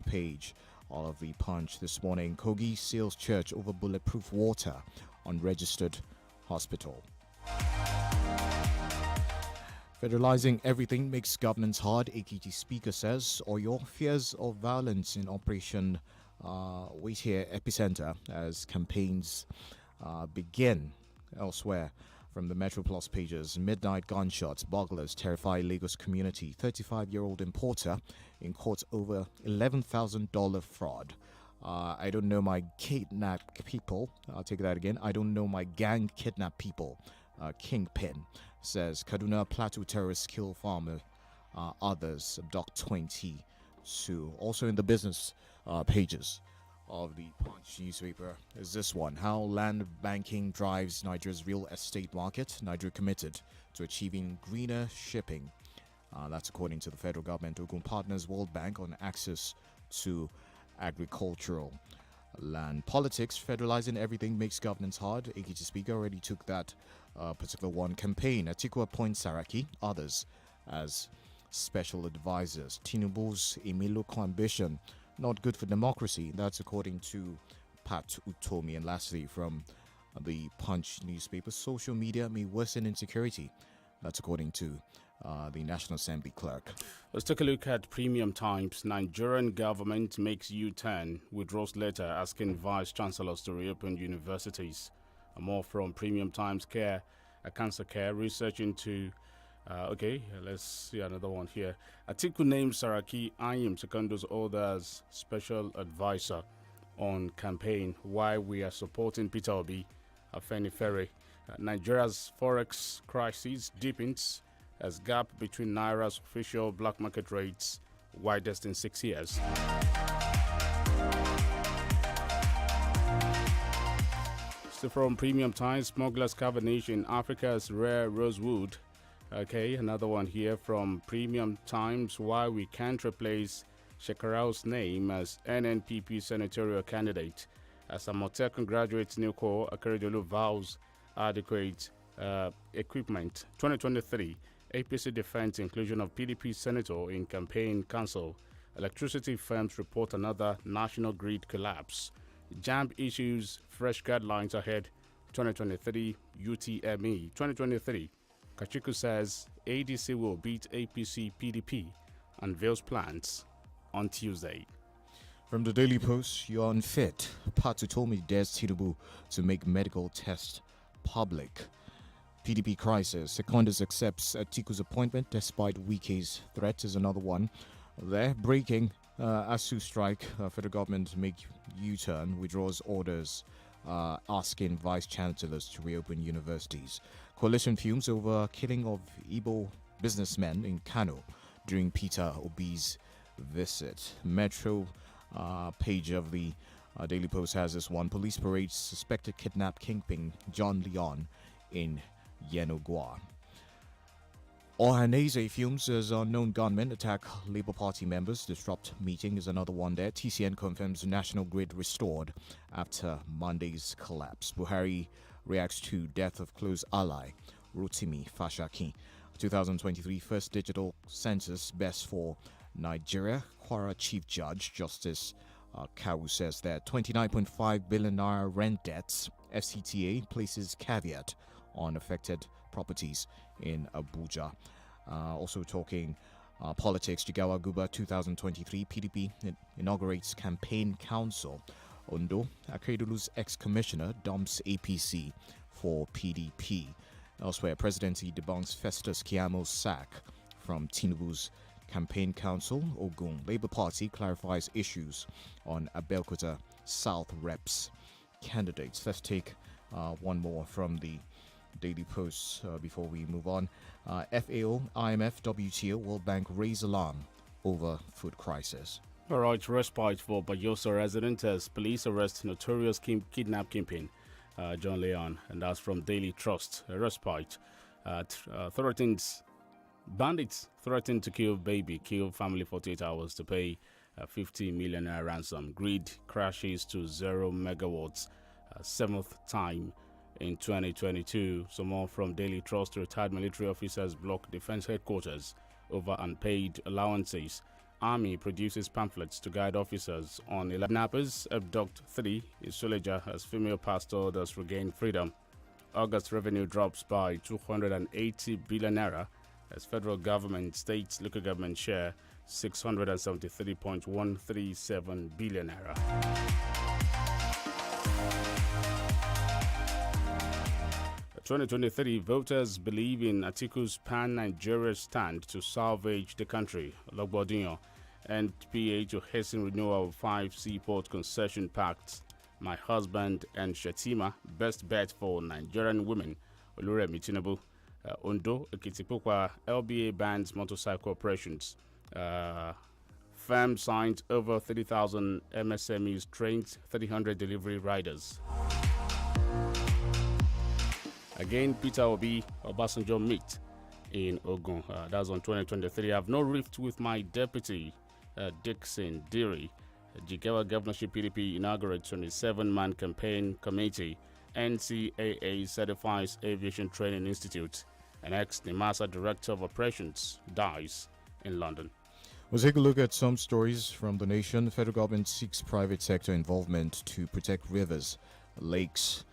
page of the Punch this morning. Kogi seals church over bulletproof water on registered hospital. Federalizing everything makes governance hard, AKT Speaker says. Or your fears of violence in Operation Wait Here Epicenter as campaigns begin elsewhere. From the Metro Plus pages, midnight gunshots, burglars terrify Lagos community. 35-year-old importer in court over $11,000 fraud. I don't know my kidnapped people. I'll take that again. I don't know my gang kidnapped people. Kingpin says Kaduna Plateau terrorists kill farmer. Others abduct 22. Also in the business pages of the Punch newspaper is this one. How land banking drives Nigeria's real estate market. Nigeria committed to achieving greener shipping. That's according to the federal government. Ogun partners World Bank on access to agricultural land. Politics, federalizing everything makes governance hard. AKT Speaker already took that particular one. Campaign, Atiku appoints Saraki, others as special advisors. Tinubu's Emiloko ambition, not good for democracy. That's according to Pat Utomi. And lastly, from the Punch newspaper, social media may worsen insecurity. That's according to the National Assembly clerk. Let's take a look at Premium Times. Nigerian government makes U-turn, withdraws letter asking vice chancellors to reopen universities. More from Premium Times. Cancer care research into. Let's see another one here. Atiku names Saraki Ayim Secondo's order as special advisor on campaign. Why we are supporting Peter Obi, Afeni Ferry. Nigeria's forex crisis deepens as gap between Naira's official black market rates widest in 6 years. So from Premium Times, smugglers cover nation, Africa's rare rosewood. Another one here from Premium Times, why we can't replace Shekarau's name as NNPP senatorial candidate. As Amotekun graduates new corps, Akeredolu vows adequate equipment. 2023, APC defends inclusion of PDP senator in campaign council. Electricity firms report another national grid collapse. JAMB issues fresh guidelines ahead. 2023 UTME. 2023, Kachiku says ADC will beat APC PDP, unveils plans on Tuesday. From the Daily Post, you're unfit. Patu told me dares Tinubu to make medical test public. PDP crisis. Secondus accepts Atiku's appointment despite Wike's threat is another one. There, breaking ASU strike. Federal government make U-turn, withdraws orders asking vice chancellors to reopen universities. Coalition fumes over killing of Igbo businessmen in Kano during Peter Obi's visit. Metro page of the Daily Post has this one. Police parade suspected kidnap kingpin John Leon in Yenogua. Ohanese fumes as unknown gunmen attack Labour Party members. Disrupt meeting is another one there. TCN confirms national grid restored after Monday's collapse. Buhari reacts to death of close ally Rotimi Fashaki. 2023 first digital census best for Nigeria. Kwara Chief Judge Justice Kawu says that 29.5 billion naira rent debts. FCTA places caveat on affected properties in Abuja. Also talking politics, Jigawa Guba 2023 PDP inaugurates campaign council. Ondo, Akeredolu's ex-commissioner dumps APC for PDP. Elsewhere, presidency debunks Festus Kiamo's sack from Tinubu's campaign council. Ogun, Labour Party clarifies issues on Abeokuta South reps candidates. Let's take one more from the Daily Post before we move on. FAO, IMF, WTO, World Bank raise alarm over food crisis. All right, respite for Bayosa resident as police arrest notorious kidnap kingpin John Leon, and that's from Daily Trust. A respite bandits threaten to kill family 48 hours to pay 50 million ransom. Grid crashes to 0 megawatts, seventh time in 2022. Some more from Daily Trust. Retired military officers block defense headquarters over unpaid allowances. Army produces pamphlets to guide officers on kidnappers abduct 3 in Suleja as female pastor does regain freedom. August revenue drops by 280 billion naira as federal government, state, local government share 673.137 billion naira. 2023 voters believe in Atiku's pan-Nigeria stand to salvage the country. Logbodinho and PA to hasten renewal of 5 seaport concession pacts. My husband and Shetima, best bet for Nigerian women. Oluremi Tinubu. Ondo, Ekitipokwa, LBA bans motorcycle operations. Firm signed over 30,000 MSMEs, trained 300 delivery riders. Again, Peter Obi, Obasanjo meet in Ogun. That's on 2023. I have no rift with my deputy, Dixon Diri. Jigawa Governorship PDP inaugurates 27-man campaign committee. NCAA certifies Aviation Training Institute. An ex-NIMASA Director of Operations dies in London. We'll take a look at some stories from the nation. The federal government seeks private sector involvement to protect rivers, lakes.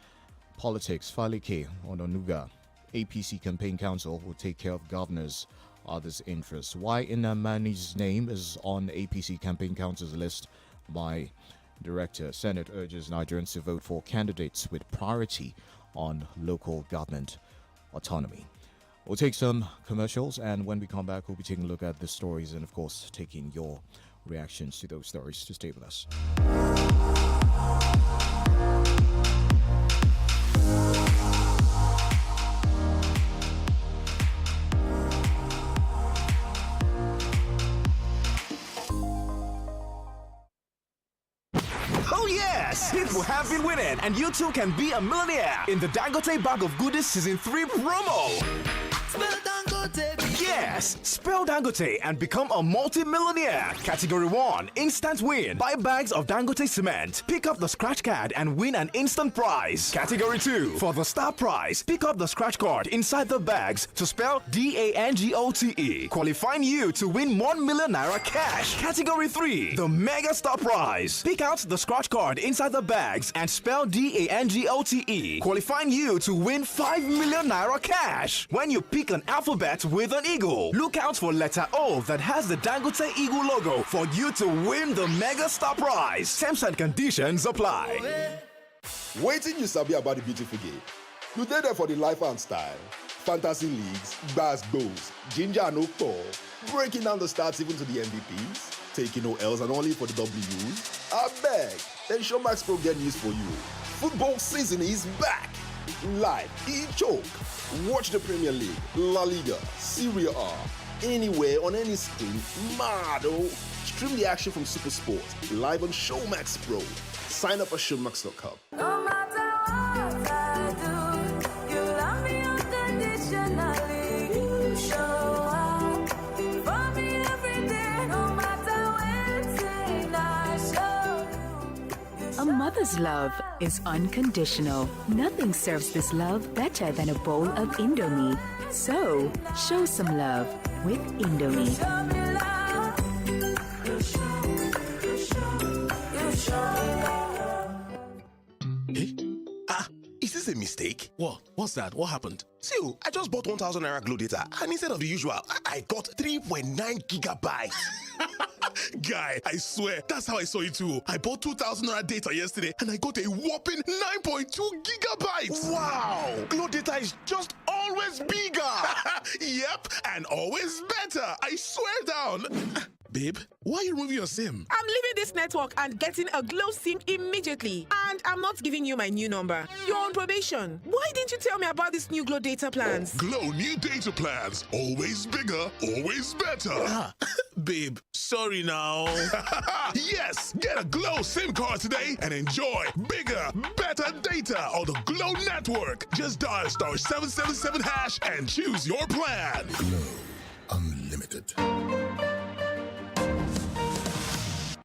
Politics, Falike on Onuga. APC Campaign Council will take care of governors' others' interests. Why Inamani's name is on APC Campaign Council's list by Director. Senate urges Nigerians to vote for candidates with priority on local government autonomy. We'll take some commercials, and when we come back, we'll be taking a look at the stories and, of course, taking your reactions to those stories. To stay with us. Oh yes! People have been winning, and you too can be a millionaire in the Dangote Bag of Goodies Season 3 promo. Yes! Spell Dangote and become a multi-millionaire. Category 1, instant win. Buy bags of Dangote cement. Pick up the scratch card and win an instant prize. Category 2, for the star prize, pick up the scratch card inside the bags to spell DANGOTE, qualifying you to win 1 million naira cash. Category 3, the mega star prize. Pick out the scratch card inside the bags and spell DANGOTE, qualifying you to win 5 million naira cash. When you pick an alphabet with an eagle, look out for letter O that has the Dangote Eagle logo for you to win the mega star prize. Terms and conditions apply. Waiting you sabi about the beautiful game. You dey there for the life and style. Fantasy leagues, bass goals, ginger and okpo, breaking down the stats even to the MVPs, taking no L's and only for the W's. I beg, ensure Max Pro get news for you. Football season is back. Live, e-choke. Watch the Premier League, La Liga, Serie A, anywhere on any screen. Mado. Stream the action from Super Sport live on Showmax Pro. Sign up at showmax.com. No matter what I do, you love me unconditionally. You show up for me every day, no matter when I show you. A mother's love is unconditional. Nothing serves this love better than a bowl of Indomie. So, show some love with Indomie. Show me love. You show Is this a mistake? What? What's that? What happened? See, I just bought 1,000 naira Glow data, and instead of the usual, I got 3.9 gigabytes. Guy, I swear, that's how I saw it too. I bought 2,000 naira data yesterday, and I got a whopping 9.2 gigabytes. Wow! Glow data is just always bigger. Yep, and always better. I swear down. Babe, why are you removing your SIM? I'm leaving this network and getting a Glow SIM immediately. And I'm not giving you my new number. You're on probation. Why didn't you tell me about these new Glow data plans? Glow new data plans. Always bigger, always better. Babe, sorry now. Yes, get a Glow SIM card today and enjoy bigger, better data on the Glow network. Just dial *777# and choose your plan. Glow Unlimited.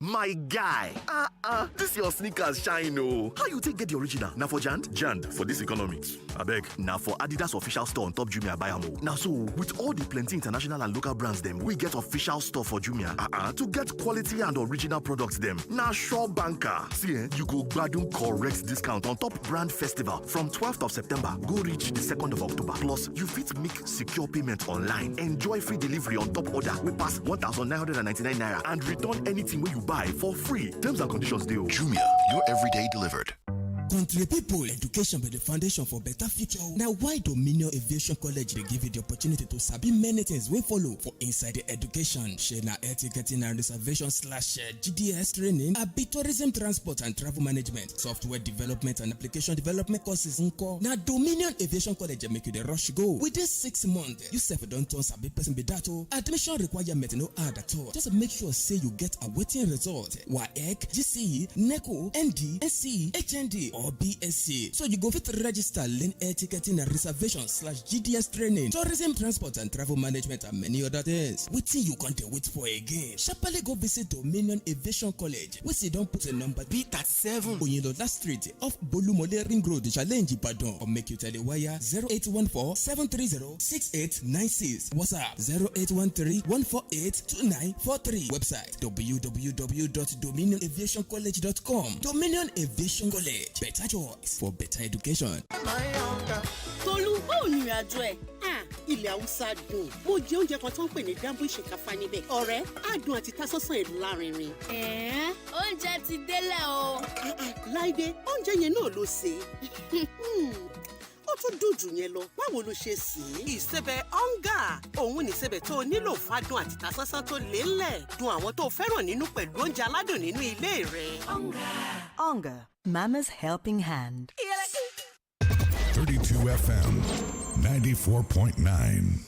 My guy, this your sneakers shine oh. How you take get the original? Now for Jand? Jand for this economy. I beg. Now for Adidas official store on top Jumia buy am. Now so with all the plenty international and local brands them, we get official store for Jumia. To get quality and original products them. Now sure banker. See you go gbadun correct discount on top brand festival from 12th of September. Go reach the 2nd of October. Plus you fit make secure payment online. Enjoy free delivery on top order. We pass 1,999 naira and return anything when you buy for free. Terms and conditions deal. Jumia, your everyday delivered. Country people, education be the foundation for better future. Now, why Dominion Aviation College they give you the opportunity to sabi many things we follow for inside the education? Share na air ticketing and reservation / GDS training, abi tourism transport and travel management, software development and application development courses. Now, Dominion Aviation College make you the rush go. Within 6 months, you self don't turn sabi person be that. Admission requirement no hard at all. Just make sure say you get a waiting result. WAEC, GCE, NECO, ND, SCE, HND. Or BSc. So you go fit register, learn air ticketing and reservation / GDS training, tourism transport and travel management and many other things. Wetin you can't wait for again? Sharply go visit Dominion Aviation College. We see don't put a number B37 Oyinlola Street off Bolumole Ring Road, Challenge Ibadan, or make you tell the wire 0814-730-6896. WhatsApp 0813-148-2943. Website www.dominionaviationcollege.com. Dominion Aviation College. Better choice for better education. Tolu, báwo ni ìrìnàjò ẹ̀? Ilẹ̀ Haúsá dùn. Mo jẹ oúnjẹ kan tó ń pè ní dambu ìṣèkáfá níbẹ̀. Ọ̀rẹ́, adùn àti tasọ́sán ẹ̀ lárinrin. Oúnjẹ ti délẹ̀ o. Láìdé, oúnjẹ yẹn náà ló ṣe. Ó tún dùn jù yẹn lọ. Báwo ló ṣe sè é? Ìsebẹ̀ ọ̀ngà. Òun ni ìsebẹ̀ tó nílò fádùn àti tasọ́sán tó lélẹ̀. Dùn àwọn tó fẹ́ràn nínú pẹ̀lú oúnjẹ aládùn nínú ilé rẹ̀. Onga, Mama's helping hand. 32 FM 94.9.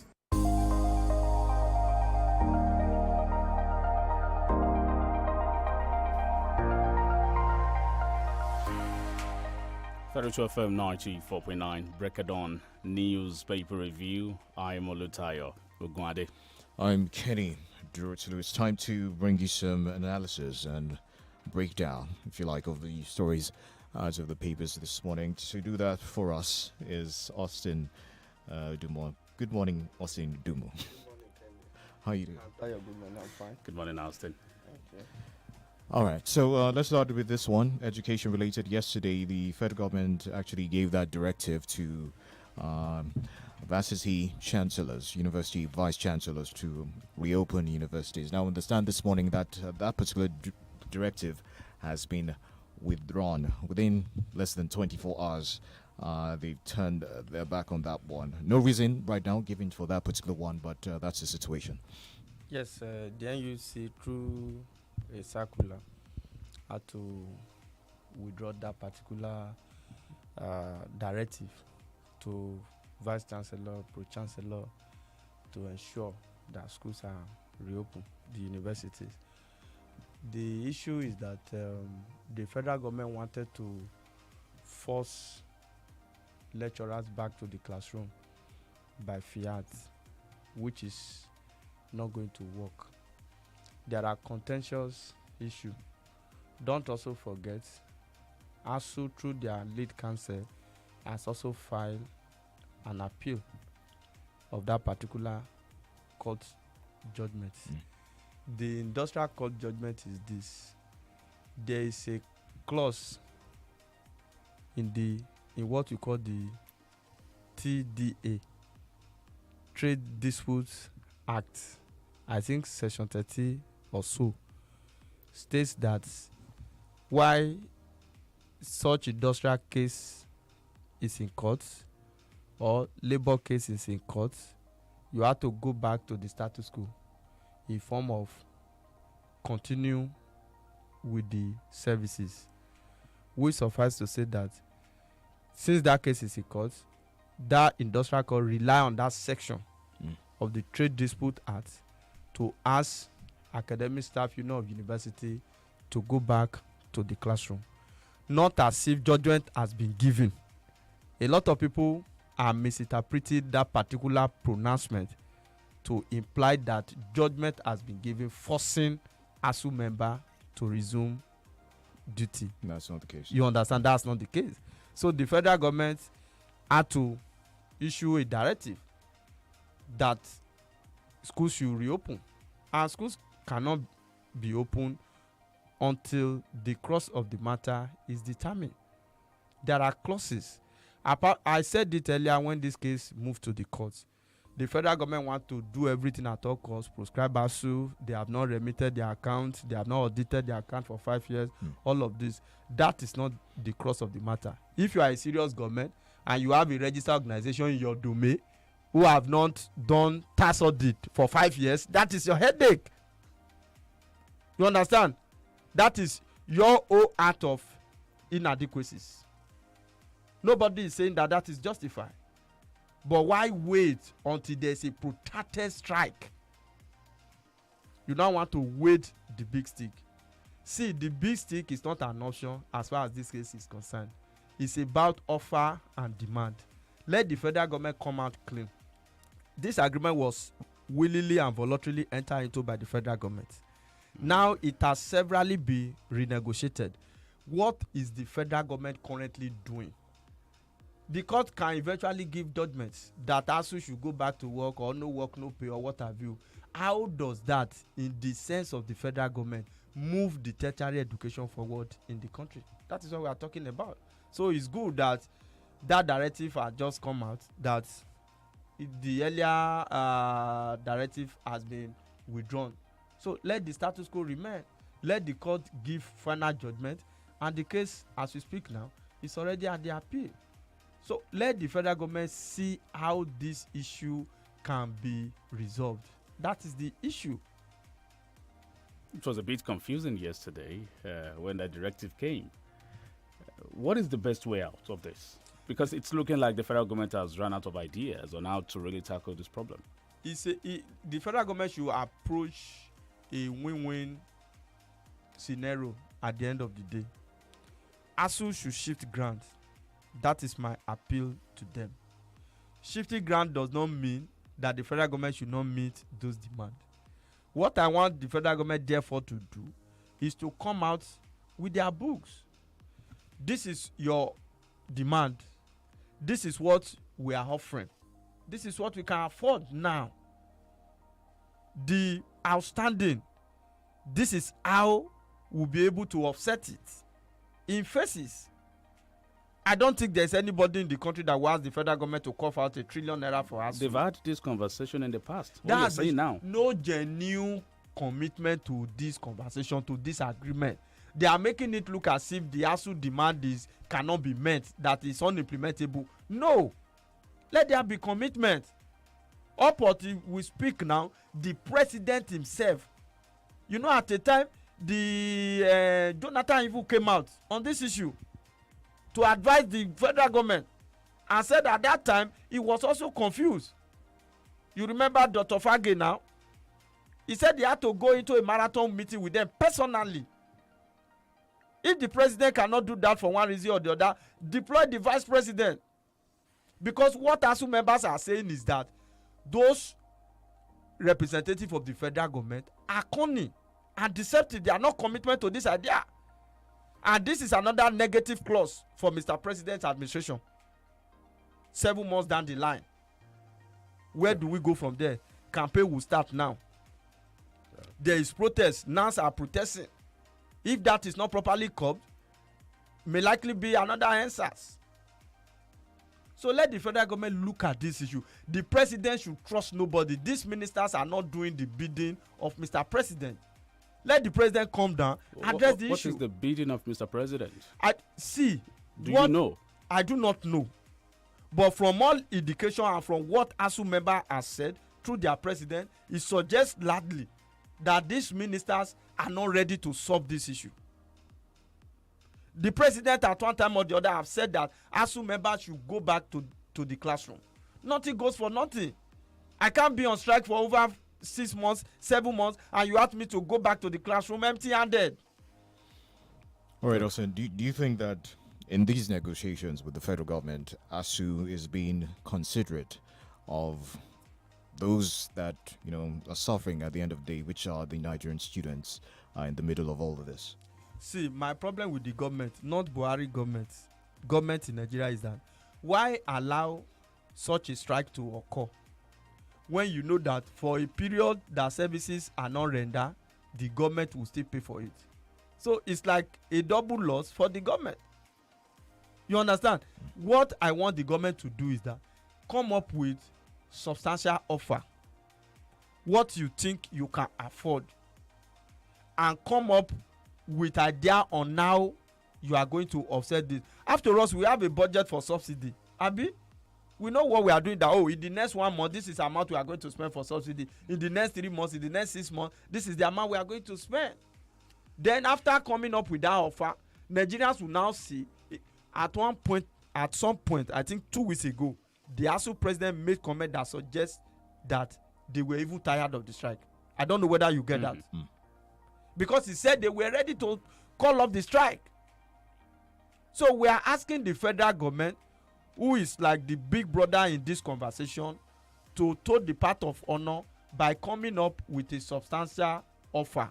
FM 94.9 Breakdown Newspaper Review. I am Olutayo. Ogunade. I'm Kenny DUROTILU. It's time to bring you some analysis and breakdown, if you like, of the stories out of the papers this morning. To do that for us is Austin Dumo. Good morning, Austin Dumo. How are you doing? Good morning, I'm fine. Good morning, Austin. Okay. All right, so let's start with this one. Education related. Yesterday, the federal government actually gave that directive to varsity chancellors, university vice chancellors, to reopen universities. Now, I understand this morning that that particular directive has been withdrawn within less than 24 hours. They've turned their back on that one. No reason right now given for that particular one, but that's the situation. Yes, the NUC through a circular had to withdraw that particular directive to vice chancellor, pro chancellor, to ensure that schools are reopened, the universities. The issue is that the federal government wanted to force lecturers back to the classroom by fiat, which is not going to work. There are contentious issues. Don't also forget, ASU through their lead counsel has also filed an appeal of that particular court judgment. The industrial court judgment is this: there is a clause in what we call the TDA, Trade Disputes Act, I think section 30 or so, states that why such industrial case is in court or labor case is in court, you have to go back to the status quo in form of continue with the services. We suffice to say that since that case is in court, that industrial court rely on that section of the Trade Dispute Act to ask academic staff union of university to go back to the classroom. Not as if judgment has been given. A lot of people are misinterpreting that particular pronouncement to imply that judgment has been given forcing ASU member to resume duty. That's not the case. You understand? That's not the case. So the federal government had to issue a directive that schools should reopen, and schools cannot be open until the cross of the matter is determined. There are clauses. I said it earlier when this case moved to the courts. The federal government want to do everything at all costs, prescribe ASU, they have not remitted their account, they have not audited their account for 5 years, all of this. That is not the cross of the matter. If you are a serious government and you have a registered organization in your domain who have not done tax audit for 5 years, that is your headache. You understand? That is your own act of inadequacies. Nobody is saying that that is justified. But why wait until there's a protracted strike? You don't want to wait the big stick. See, the big stick is not an option as far as this case is concerned. It's about offer and demand. Let the federal government come out clean. This agreement was willingly and voluntarily entered into by the federal government. Now it has severally been renegotiated. What is the federal government currently doing? The court can eventually give judgments that ASU should go back to work or no work, no pay or what have you. How does that, in the sense of the federal government, move the tertiary education forward in the country? That is what we are talking about. So it's good that that directive has just come out, that the earlier directive has been withdrawn. So let the status quo remain. Let the court give final judgment. And the case, as we speak now, is already at the appeal. So let the federal government see how this issue can be resolved. That is the issue. It was a bit confusing yesterday when that directive came. What is the best way out of this? Because it's looking like the federal government has run out of ideas on how to really tackle this problem. The federal government should approach a win-win scenario at the end of the day. ASU should shift grants. That is my appeal to them. Shifting grant does not mean that the federal government should not meet those demands. What I want the federal government therefore to do is to come out with their books. This is your demand. This is what we are offering. This is what we can afford now. The outstanding, this is how we'll be able to offset it in phases. I don't think there's anybody in the country that wants the federal government to cough out $1 trillion for us. They've had this conversation in the past. That's now. No genuine commitment to this conversation, to this agreement. They are making it look as if the ASU demand cannot be met, that is unimplementable. No. Let there be commitment. Up until we speak now, the president himself, you know, at the time, the Jonathan even came out on this issue to advise the federal government and said at that time he was also confused. You remember Dr. Fage now? He said he had to go into a marathon meeting with them personally. If the president cannot do that for one reason or the other, deploy the vice president. Because what ASU members are saying is that those representatives of the federal government are cunning and deceptive. They are not committed to this idea. And this is another negative clause for Mr. President's administration. 7 months down the line. Where do we go from there? Campaign will start now. There is protest. NAS are protesting. If that is not properly curbed, may likely be another answers. So let the federal government look at this issue. The president should trust nobody. These ministers are not doing the bidding of Mr. President. Let the president come down, address the issue. What is the bidding of Mr. President? Do you know? I do not know. But from all indication and from what ASU member has said through their president, it suggests gladly that these ministers are not ready to solve this issue. The president at one time or the other have said that ASU members should go back to the classroom. Nothing goes for nothing. I can't be on strike for over 6 months, 7 months, and you ask me to go back to the classroom empty-handed. All right, Austin, do you think that in these negotiations with the federal government, ASU is being considerate of those that, are suffering at the end of the day, which are the Nigerian students? in the middle of all of this? See, my problem with the government, not Buhari government in Nigeria, is that why allow such a strike to occur when you know that for a period that services are not rendered, the government will still pay for it. So it's like a double loss for the government. You understand? What I want the government to do is that come up with substantial offer, what you think you can afford, and come up with idea on how you are going to offset this. After all, we have a budget for subsidy. Abi, we know what we are doing. That in the next 1 month, this is the amount we are going to spend for subsidy. In the next 3 months, in the next 6 months, this is the amount we are going to spend. Then after coming up with that offer, Nigerians will now see at some point, I think 2 weeks ago, the ASU president made comment that suggests that they were even tired of the strike. I don't know whether you get that. Because he said they were ready to call off the strike. So we are asking the federal government, who is like the big brother in this conversation, to toe the path of honor by coming up with a substantial offer.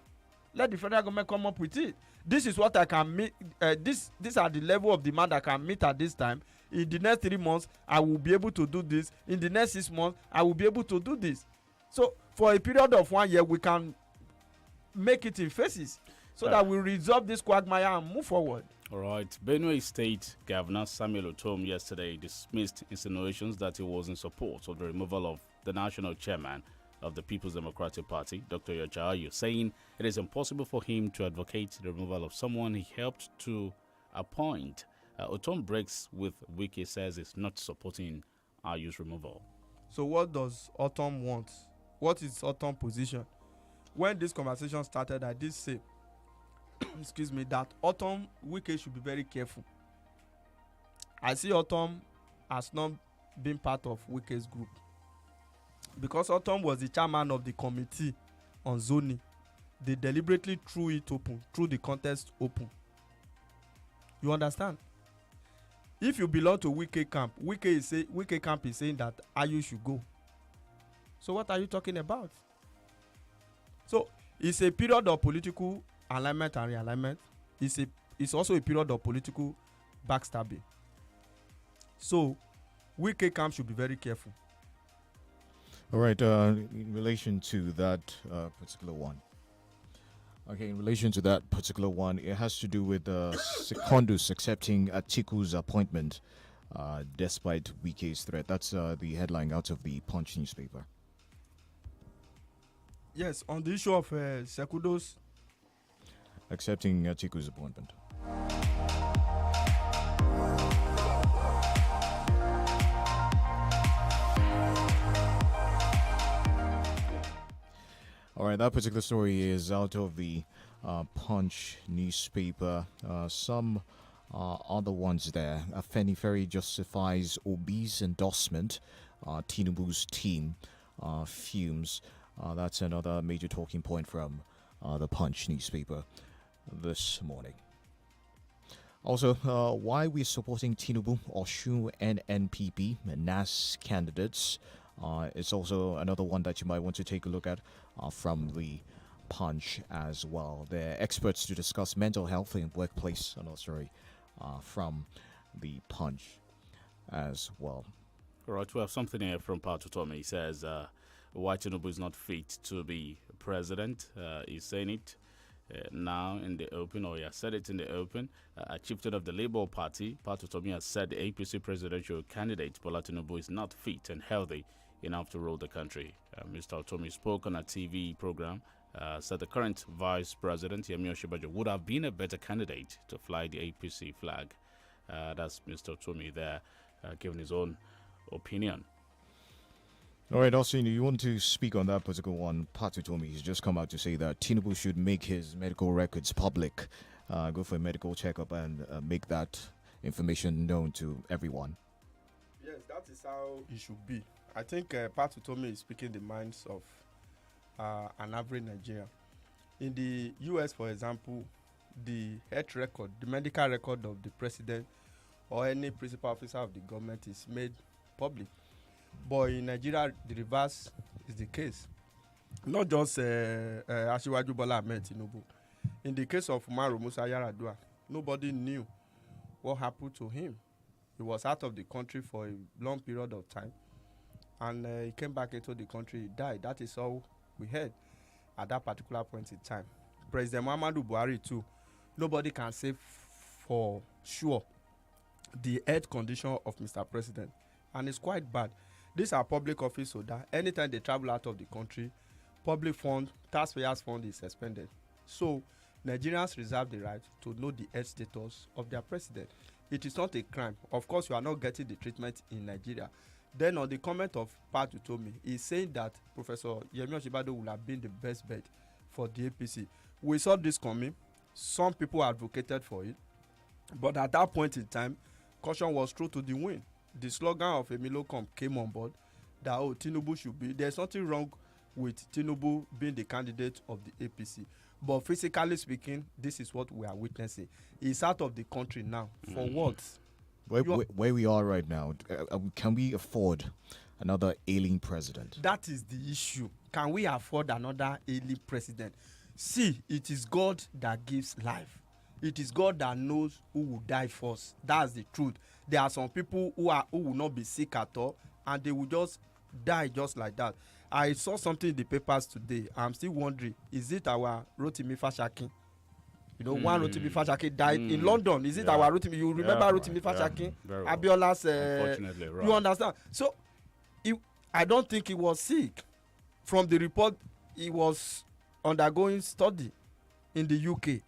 Let the federal government come up with it. This is what I can meet. These are the level of demand I can meet at this time. In the next 3 months, I will be able to do this. In the next 6 months, I will be able to do this. So for a period of 1 year, we can make it in phases so that we resolve this quagmire and move forward. All right. Benue State Governor Samuel Otom yesterday dismissed insinuations that he was in support of the removal of the national chairman of the People's Democratic Party, Dr. Yochayo, saying it is impossible for him to advocate the removal of someone he helped to appoint. Otom breaks with Wike, says it's not supporting Ayu's removal. So what does Otom want? What is Otom's position? When this conversation started, I did say, excuse me, that Otom Wike should be very careful. I see Otom has not been part of Wike's group, because Otom was the chairman of the committee on zoning. They deliberately threw it open, threw the contest open. You understand? If you belong to Wike camp, Wike camp is saying that Ayu should go. So what are you talking about? So it's a period of political alignment and realignment. It's also a period of political backstabbing. So Wike camp should be very careful. All right, in relation to that particular one. Okay, in relation to that particular one, it has to do with Secondus accepting Atiku's appointment despite Wike's threat. That's the headline out of the Punch newspaper. Yes, on the issue of Secondus accepting Atiku's appointment. All right, that particular story is out of the Punch newspaper. Some other ones there. Afeni Ferry justifies Obi's endorsement. Tinubu's team fumes. That's another major talking point from the Punch newspaper this morning. Also, why we're supporting Tinubu, Oshu, and NPP, NAS candidates. It's also another one that you might want to take a look at from the Punch as well. They're experts to discuss mental health in workplace. Another story from the Punch as well. All right, we have something here from Pato Tommy. He says, why Tinubu is not fit to be president. He's saying it now in the open, or he has said it in the open. A chieftain of the Labour Party, Pato Tommy, has said the APC presidential candidate, Bola Tinubu, is not fit and healthy enough to rule the country. Mr. Otomi spoke on a TV program, said the current vice president, Yemi Osinbajo, would have been a better candidate to fly the APC flag. That's Mr. Otomi there, giving his own opinion. All right, Austin, you want to speak on that particular one? Patu told me he's just come out to say that Tinubu should make his medical records public, go for a medical checkup, and make that information known to everyone. Yes, that is how it should be. I think Patu told me is speaking the minds of an average Nigerian. In the US, for example, the health record, the medical record of the president or any principal officer of the government is made public. But in Nigeria, the reverse is the case. Not just Asiwaju Bola Ahmed Tinubu. In the case of Umaru Musa Yaradua, nobody knew what happened to him. He was out of the country for a long period of time, and he came back into the country. He died. That is all we heard at that particular point in time. President Muhammadu Buhari too, nobody can say for sure the health condition of Mr. President, and it's quite bad. These are public office holder. Anytime they travel out of the country, public fund, taxpayers fund is suspended. So Nigerians reserve the right to know the health status of their president. It is not a crime. Of course, you are not getting the treatment in Nigeria. Then on the comment of Pat Utomi, he's saying that Professor Yemi Osinbajo would have been the best bet for the APC. We saw this coming. Some people advocated for it. But at that point in time, caution was true to the wind. The slogan of Emilocom came on board that, oh, Tinubu should be. There's nothing wrong with Tinubu being the candidate of the APC. But physically speaking, this is what we are witnessing. He's out of the country now. For what? Where we are right now, can we afford another ailing president? That is the issue. Can we afford another ailing president? See, it is God that gives life. It is God that knows who will die first. That's the truth. There are some people who will not be sick at all, and they will just die just like that. I saw something in the papers today. I'm still wondering, is it our Rotimi Fashakin? You know, one Rotimi Fashakin died in London. Is it our Rotimi? You remember Rotimi Fashakin? Well. Abiola's. Unfortunately, right. You understand? So, I don't think he was sick. From the report, he was undergoing study in the UK.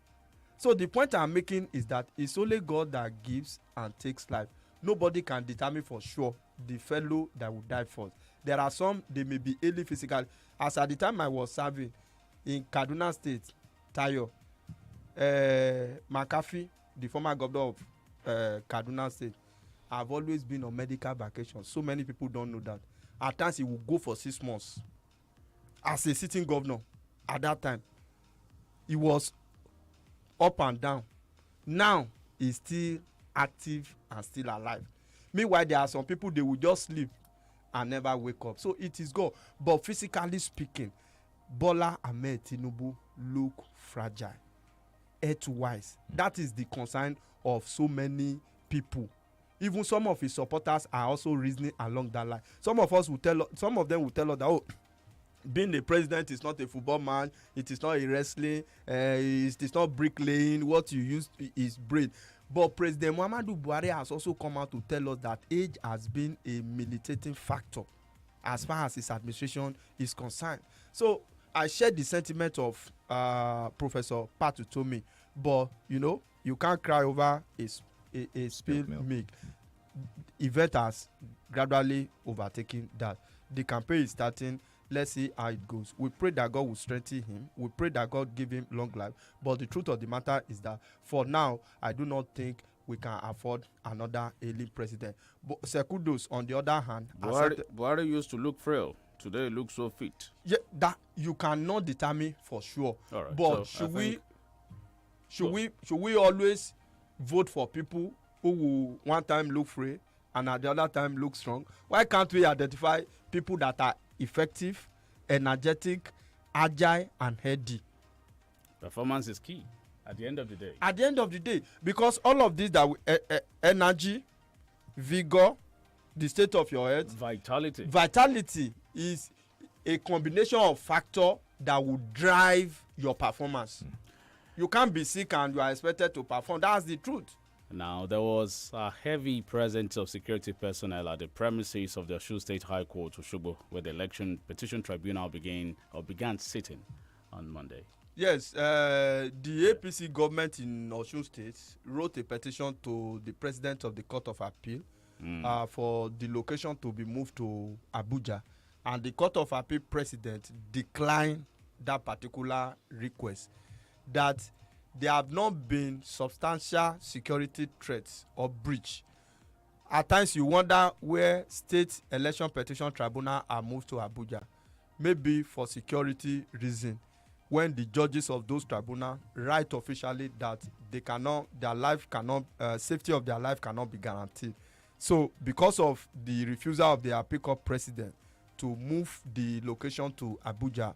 So the point I'm making is that it's only God that gives and takes life. Nobody can determine for sure the fellow that will die first. There are some, they may be ailing physically. As at the time I was serving in Kaduna State, Tayo, McAfee, the former governor of Kaduna State, I've always been on medical vacation. So many people don't know that. At times he will go for 6 months. As a sitting governor, at that time, he was up and down. Now he's still active and still alive. Meanwhile, there are some people, they will just sleep and never wake up. So it is God. But physically speaking, Bola Ahmed Tinubu look fragile, health-wise. That is the concern of so many people. Even some of his supporters are also reasoning along that line. Some of them will tell us that, oh, being a president is not a football match, it is not a wrestling, it is not bricklaying. What you use is brain. But President Muhammadu Buhari has also come out to tell us that age has been a militating factor as far as his administration is concerned. So I share the sentiment of Professor Pat Utomi, but you know, you can't cry over a spilled milk. Event has gradually overtaken that. The campaign is starting. Let's see how it goes. We pray that God will strengthen him. We pray that God give him long life. But the truth of the matter is that for now, I do not think we can afford another ailing president. But Sekudos, on the other hand, Buhari used to look frail. Today, he looks so fit. Yeah, that you cannot determine for sure. All right, but so should we always vote for people who will one time look frail and at the other time look strong? Why can't we identify people that are effective, energetic, agile, and healthy? Performance is key at the end of the day. At the end of the day, because all of this energy, vigor, the state of your health, vitality is a combination of factors that will drive your performance. You can't be sick and you are expected to perform. That's the truth. Now, there was a heavy presence of security personnel at the premises of the Osun State High Court, Osogbo, where the election petition tribunal began sitting on Monday. Yes, the APC government in Osun State wrote a petition to the president of the Court of Appeal for the location to be moved to Abuja. And the Court of Appeal president declined that particular request, that there have not been substantial security threats or breach. At times you wonder where state election petition tribunal are moved to Abuja, maybe for security reason, when the judges of those tribunal write officially that safety of their life cannot be guaranteed. So because of the refusal of the appeal court president to move the location to Abuja,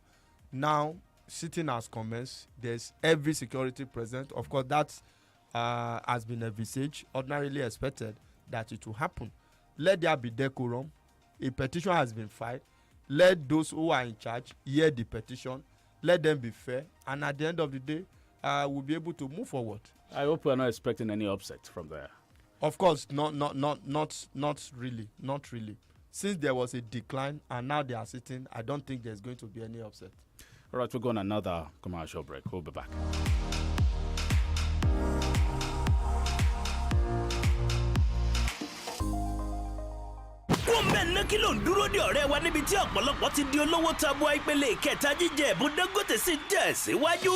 now sitting has commenced. There's every security present. Of course, that has been envisaged, ordinarily expected that it will happen. Let there be decorum. A petition has been filed. Let those who are in charge hear the petition. Let them be fair. And at the end of the day, we'll be able to move forward. I hope we're not expecting any upset from there. Of course, not really. Since there was a decline and now they are sitting, I don't think there's going to be any upset. All right, we'll go on another commercial break. We'll be back. Woman, kí ló ń dúró de ọ̀rẹ́ wa níbi tí ọ̀pọ̀lọpọ̀ ti di olówó tabua ìpele ìkẹta jíjẹ ẹ̀bùn Dangote sì jẹ́ síwájú.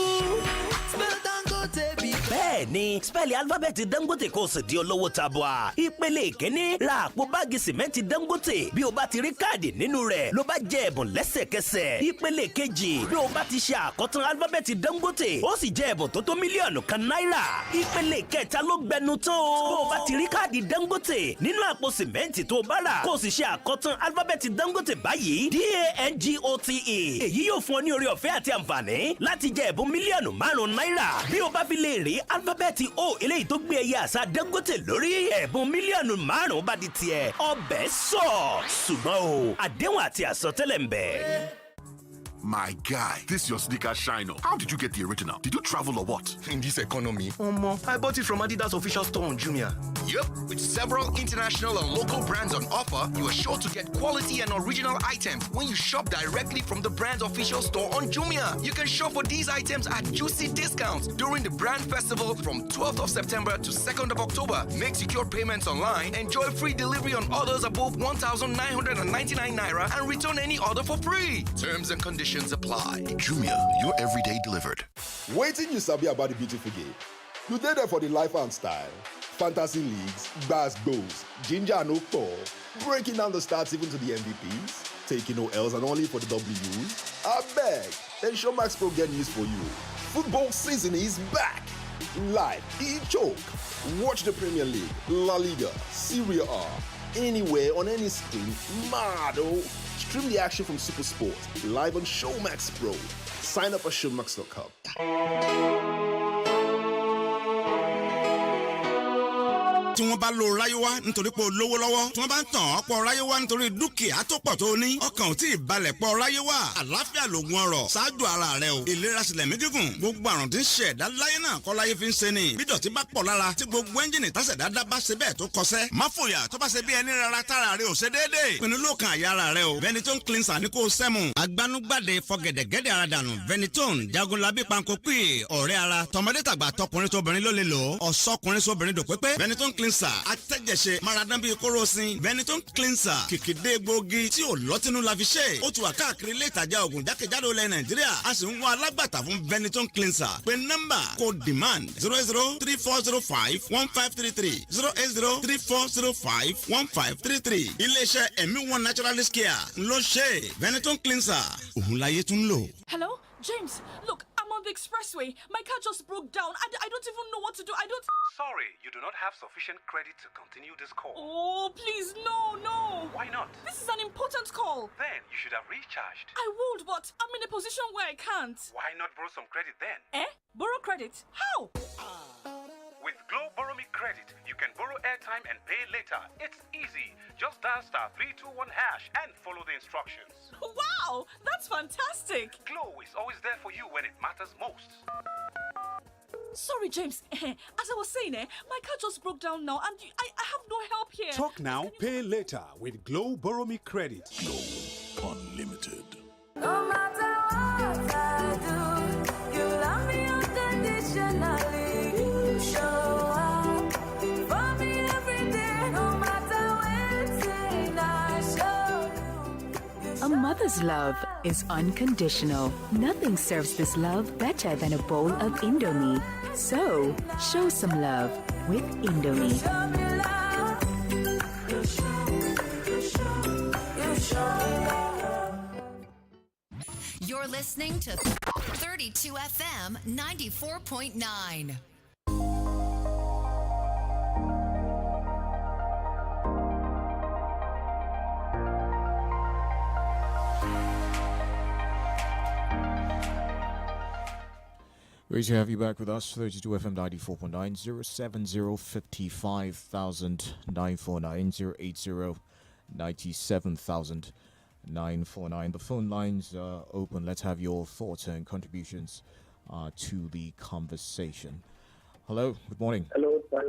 Spell Dangote bí. Bẹ́ẹ̀ni, spẹ́ẹ̀lì alifábẹ́ẹ̀tì Dangote kò sì di olówó tabua. Ìpele ìkíní ra àpò báàgì sìmẹ́ǹtì Dangote. Bí o bá ti rí káàdì nínú rẹ̀, ló bá jẹ ẹ̀bùn lẹ́sẹ̀kẹsẹ̀. Ìpele kejì, bí o bá ti ṣe àkọ́tán alifábẹ́ẹ̀tì Dangote, ó sì jẹ ẹ̀bùn tó tó mílíọ̀nù kan náírà. Ìpele kẹta ló gbẹnu tán o. Bí o bá ti rí káàdì Dangote nínú àpò sìmẹ́ǹtì tó bá rà, kó o sì ṣe àkọ́tán alifábẹ́ẹ̀tì Dangote báyìí DANGOTE. Èyí yóò fún ọ ní oore ọ̀fẹ́ àti àǹfààní láti jẹ ẹ̀bùn mílíọ̀nù 5 náírà. Bí o bá fi lè rí alifábẹ́ẹ̀tì O eléyìí tó gbé ẹyẹ àṣà Dangote lórí, ẹ̀bùn mílíọ̀nù 5 bá di tiẹ̀. Ọbẹ̀ sọ̀. Ṣùgbọ́n o, àdéhùn àti àsọtẹ́lẹ̀ ń bẹ. My guy, this your sneaker shine. How did you get the original? Did you travel or what? In this economy, I bought it from Adidas official store on Jumia. Yup, with several international and local brands on offer, you are sure to get quality and original items when you shop directly from the brand's official store on Jumia. You can shop for these items at juicy discounts during the brand festival from 12th of September to 2nd of October. Make secure payments online, enjoy free delivery on orders above 1,999 naira, and return any order for free. Terms and conditions apply. Jumia, your everyday delivered. Waiting you sabi about the beautiful game. You there for the life and style. Fantasy leagues, goals, ginger and Okpo, breaking down the stats even to the MVPs, taking no L's and only for the W's. I beg, then Showmax Pro get news for you. Football season is back. Live, e-choke. Watch the Premier League, La Liga, Serie A, anywhere on any screen. Mado. Stream the action from Super Sport live on Showmax Pro. Sign up at showmax.com. tí wọ́n bá lo ráyéwá nítorí pé o lówó lọ́wọ́ tí wọ́n bá ń tàn ọ́ pọ̀ ráyéwá nítorí dúkìá tó pọ̀ tó ní ọkàn ò tí ì balẹ̀ pọ̀ ráyéwá àlàáfíà lògùn ọrọ̀ ṣáájú ara rẹ o ìlera sílẹ̀ mí gígùn gbogbo àrùn tí ń ṣe ẹ̀dá láyé náà kọ́ láyé fi ń ṣe ni bí dọ̀tí bá pọ̀ lára tí gbogbo ẹ́ńjìnì tásẹ̀dá dá bá ṣe bẹ́ẹ̀ tó kọsẹ́ má fòyà tó bá ṣe bí ẹni rárá tára rẹ ò ṣe déédéé pinnu lóòkàn àyà ara rẹ o Ventolin cleanser ní kò sẹ́mu agbanugbàde fọgẹ̀dẹ̀gẹ̀dẹ̀ ara dànù Ventolin jagunlabi panko pè ọ̀rẹ́ ara tọmọdé tàgbà tọkùnrin tóbìnrin ló lè lò ọ̀sọ́kùnrin sóbìnrin dò pépé Ventolin cleanser atẹ́jẹsẹ̀ maradan bíi kóròsìn Ventolin cleanser kìkìdé gbòógì tí ò lọ́tínú la fi ṣe ó ti wà káàkiri ilé ìtajà ògùn jákèjádò ilẹ̀ Nàìjíríà a sì ń wá alágbàtà fún Ventolin cleanser pé nọ́mbà kò demand 08034051533 08034051533 iléeṣẹ́ ẹ̀mí one naturalist care ló ṣe Ventolin cleanser òun láyé tún lò. Hello, James. Look, I'm on the expressway. My car just broke down. I don't even know what to do. Sorry, you do not have sufficient credit to continue this call. Oh, please, no. Why not? This is an important call. Then you should have recharged. I would, but I'm in a position where I can't. Why not borrow some credit then? Borrow credit? How? With Glow Borrow Me Credit, you can borrow airtime and pay later. It's easy. Just dial *321# and follow the instructions. Wow, that's fantastic. Glow is always there for you when it matters most. Sorry, James. As I was saying, my car just broke down now and I have no help here. Talk now, pay later with Glow Borrow Me Credit. Glow Unlimited. No matter what I do, you love me unconditionally. You show up for me every day, no matter when I show you. A mother's love is unconditional. Nothing serves this love better than a bowl of Indomie. So, show some love with Indomie. You're listening to 32 FM 94.9. Great to have you back with us. 32 FM 94.9 070 55,000 949 080 97,000 949. The phone lines are open. Let's have your thoughts and contributions to the conversation. Hello, good morning. Hello, this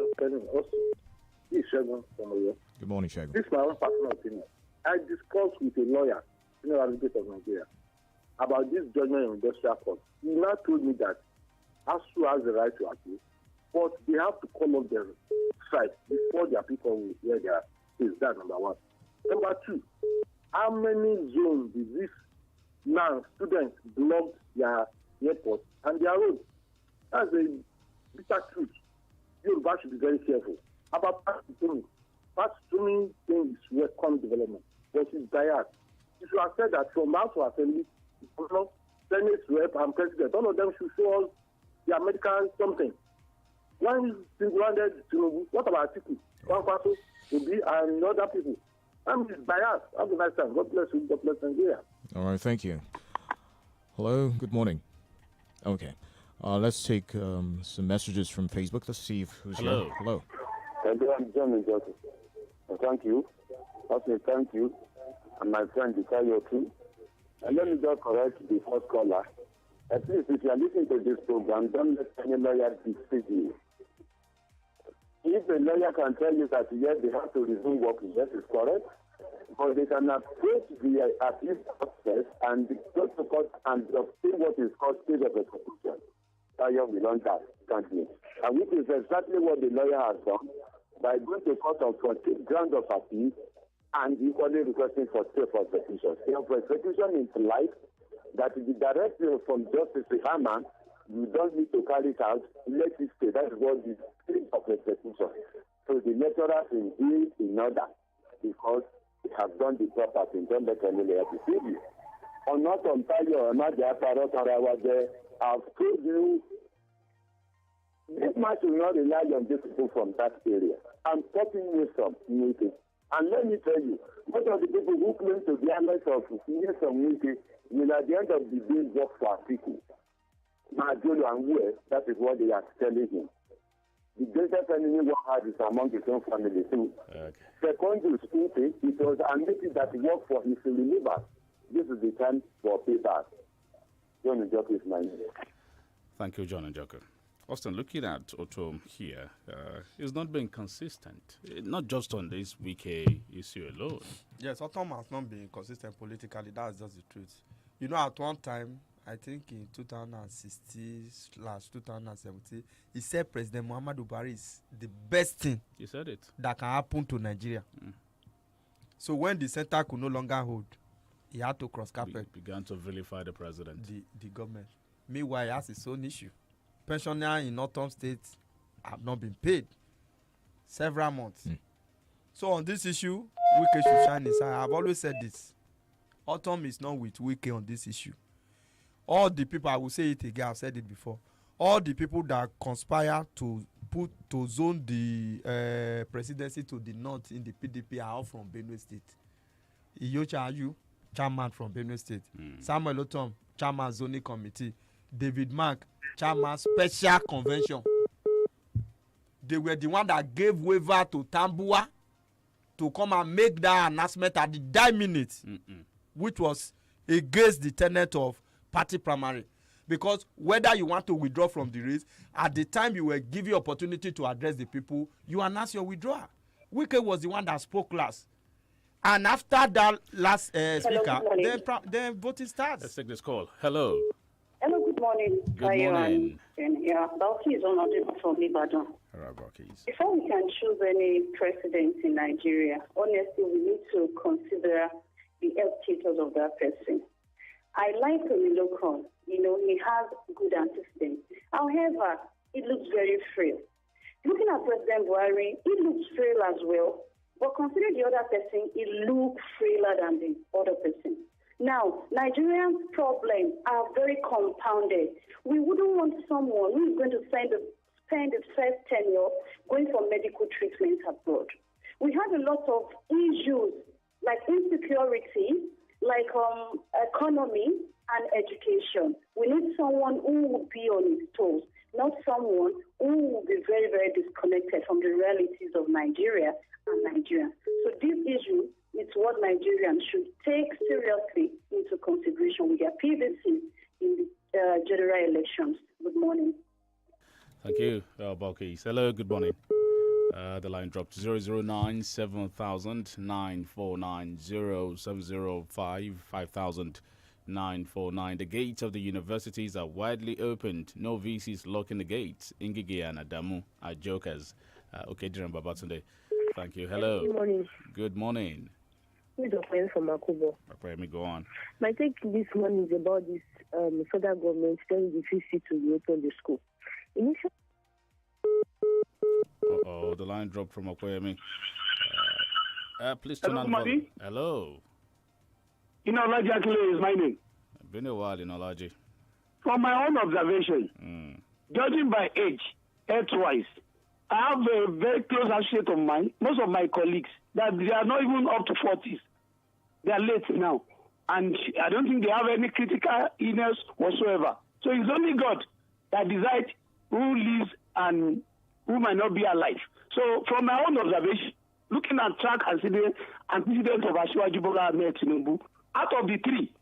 is Shagun from Oyo. Good morning, Shagun. This is my own personal opinion. I discussed with a lawyer, General Advocate of Nigeria, about this judgment in industrial court. He now told me that ASU has the right to appeal, but they have to call up their site before their people will hear their case. That's number one. Number two, how many zones did this now students blocked their airports and their roads? That's a bitter truth. Yoruba should be very careful about past streaming. Past streaming thing is welcome development, but it's biased. You should have said that from House to Assembly, Senate rep and president, all of them should show us the American something. One single-handed Tinubu, what about Atiku, Kwankwaso, Obi, and other people? I'm biased. Have a nice time. God bless you. God bless Nigeria. All right, thank you. Hello, good morning. Okay, let's take some messages from Facebook. Let's see who's Hello. here. Hello. Hello, I'm John and Joseph. Thank you. Also, thank you. And my friend, Olutayo too. And let me just correct the first caller. At least if you are listening to this program, don't let any lawyer deceive you. If a lawyer can tell you that yes, they have to resume work, yes, it's correct. But they can approach the appeal process and go to court and obtain what is called state of execution. Tayo will learn that, can't you? And which is exactly what the lawyer has done by going to court on 14 grounds of appeal and equally requesting for stay for execution. Stay for execution implies that the directive from Justice Hammer, you don't need to carry it out, let it stay. That is what the state of execution. So the lecturers indeed in order because they have done the proper thing. Don't let any lawyer deceive you. Or not on Tayo or not the apparat there. I've told you this match will not rely on these people from that area. I'm talking you some meeting. And let me tell you, most of the people who claim to be allies of some meeting will at the end of the day work for people. Majolo and West, that is what they are telling him. The greatest enemy one had is among his own family too. Okay. Second is it was a meeting that worked for his reliever. This is the time for papers. John Njoku is my name. Thank you, John Njoku. Austin, looking at Otom here, he's not been consistent, not just on this Wike issue alone. Yes, Otom has not been consistent politically. That's just the truth. You know, at one time, I think in 2016/2017, he said President Muhammadu Buhari is the best thing he said it that can happen to Nigeria. So when the center could no longer hold, he had to cross carpet. Began to vilify the president. The government. Meanwhile, he has his own issue. Pensioners in Northern states have not been paid several months. So on this issue, Wike should shine his eye. I've always said this. Autumn is not with Wike on this issue. All the people, I will say it again, I've said it before. All the people that conspire to zone the presidency to the north in the PDP are all from Benue State. Iyocha Ayu, chairman from Benue State. Samuel Otom, chairman zoning committee. David Mark, chairman special convention. They were the one that gave waiver to Tambua to come and make that announcement at the 9 minutes, which was against the tenet of party primary. Because whether you want to withdraw from the race, at the time you were given opportunity to address the people, you announce your withdrawal. Wike was the one that spoke last. And after that last speaker, then voting starts. Let's take this call. Hello. Hello, good morning. Good morning. Yeah, Balki is on from Ibadan. Before we can choose any president in Nigeria, honestly, we need to consider the health status of that person. I like Olutayo. You know, he has good antecedents. However, it looks very frail. Looking at President Buhari, it looks frail as well. But consider the other person, it looks frailer than the other person. Now, Nigerian problems are very compounded. We wouldn't want someone who is going to spend the first tenure going for medical treatment abroad. We have a lot of issues like insecurity, like economy and education. We We need someone who will be on his toes, not someone who will be very, very disconnected from the realities of Nigeria and Nigeria. So this issue is what Nigerians should take seriously into consideration with their PVC in the general elections. Good morning. Thank you, Balkis. Hello, good morning. The line dropped 009 7000 949 0705 5000 949. The gates of the universities are widely opened. No VCs locking the gates. Ingige and Adamu are jokers. Okay, Jiran Babatunde. Thank you. Hello. Good morning. Good morning. This is a friend from Akubo. Let me go on. My take this morning is about this federal government telling the VC to reopen the school. Initially, the line dropped from Okoyemi. Please turn on volume. Hello. Inolaji Akile is my name. Been a while, Inolaji. From my own observation, judging by age, health-wise, I have a very close associate of mine, most of my colleagues, that they are not even up to 40s. They are late now. And I don't think they have any critical illness whatsoever. So it's only God that decides who lives and who might not be alive. So from my own observation, looking at track accident of Asiwaju Bola Ahmed Tinubu, out of the three,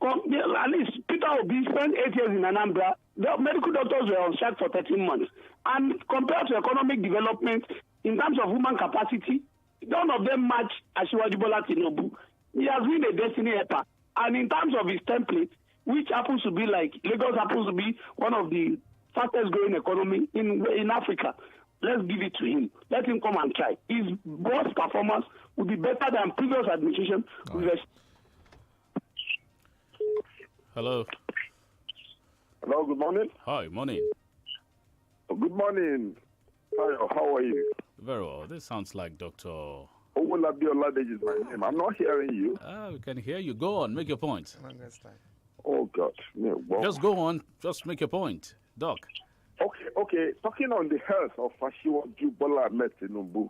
at least Peter Obi spent 8 years in Anambra. The medical doctors were on strike for 13 months. And compared to economic development, in terms of human capacity, none of them match Asiwaju Bola Tinubu. He has been a destiny helper. And in terms of his template, which happens to be like, Lagos happens to be one of the fastest growing economy in Africa. Let's give it to him. Let him come and try. His boss performance will be better than previous administration. Hello. Hello, good morning. Hi, morning. Good morning. Hi, how are you? Very well. This sounds like Dr. Owolabi Olade is my name. I'm not hearing you. We can hear you. Go on, make your point. Oh, God. Yeah, well. Just go on. Just make your point. Doc. Okay. Talking on the health of Asiwaju Bola Ahmed Tinubu,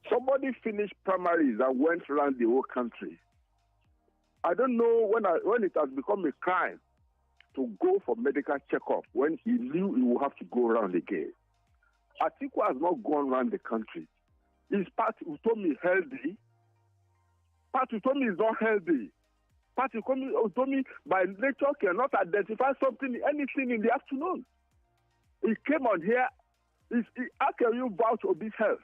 somebody finished primaries and went around the whole country. I don't know when it has become a crime to go for medical checkup when he knew he would have to go around again. Atiku has not gone around the country. His party Utomi healthy. Party Utomi is not healthy. Party Utomi by nature cannot identify anything in the afternoon. He came on here. How can you vouch for his health?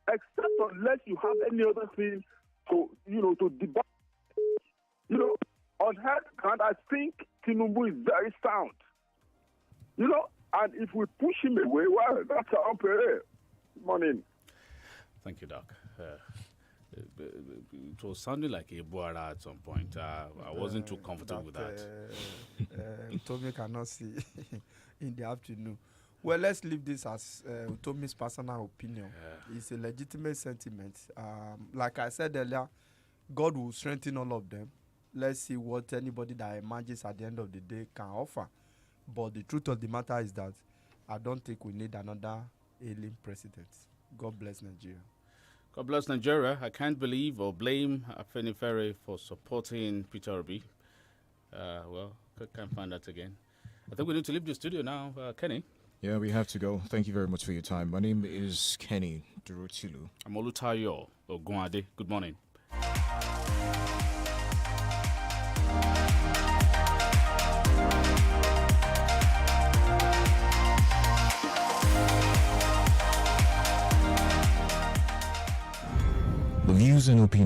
Except unless you have any other thing to debunk. On health ground, I think Tinubu is very sound. And if we push him away, well, that's our prayer. Good morning. Thank you, Doc. It was sounding like a Buara at some point. I wasn't too comfortable with that. Utomi cannot see in the afternoon. Well, let's leave this as Utomi's personal opinion. It's a legitimate sentiment. Like I said earlier, God will strengthen all of them. Let's see what anybody that emerges at the end of the day can offer. But the truth of the matter is that I don't think we need another alien president. God bless Nigeria. God bless Nigeria. I can't believe or blame Afenifere for supporting Peter Obi. Well, can't find that again. I think we need to leave the studio now. Kenny? Yeah, we have to go. Thank you very much for your time. My name is Kenny DUROTILU. I'm Olutayo Ogunade. Good morning. The views and opinions